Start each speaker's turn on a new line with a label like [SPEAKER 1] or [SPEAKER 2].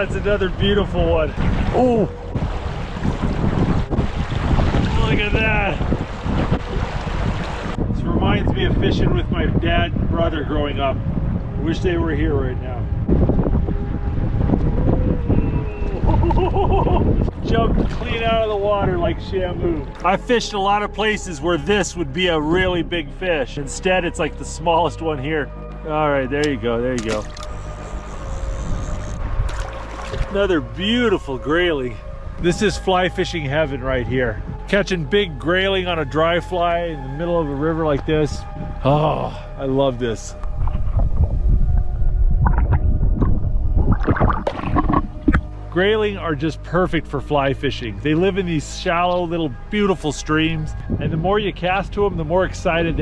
[SPEAKER 1] That's another beautiful one. Oh, look at that. This reminds me of fishing with my dad and brother growing up. I wish they were here right now. Jumped clean out of the water like Shamu. I fished a lot of places where this would be a really big fish. Instead, it's like the smallest one here. All right, there you go, there you go. Another beautiful grayling. This is fly fishing heaven right here. Catching big grayling on a dry fly in the middle of a river like this. Oh, I love this. Grayling are just perfect for fly fishing. They live in these shallow little beautiful streams, and the more you cast to them, the more excited they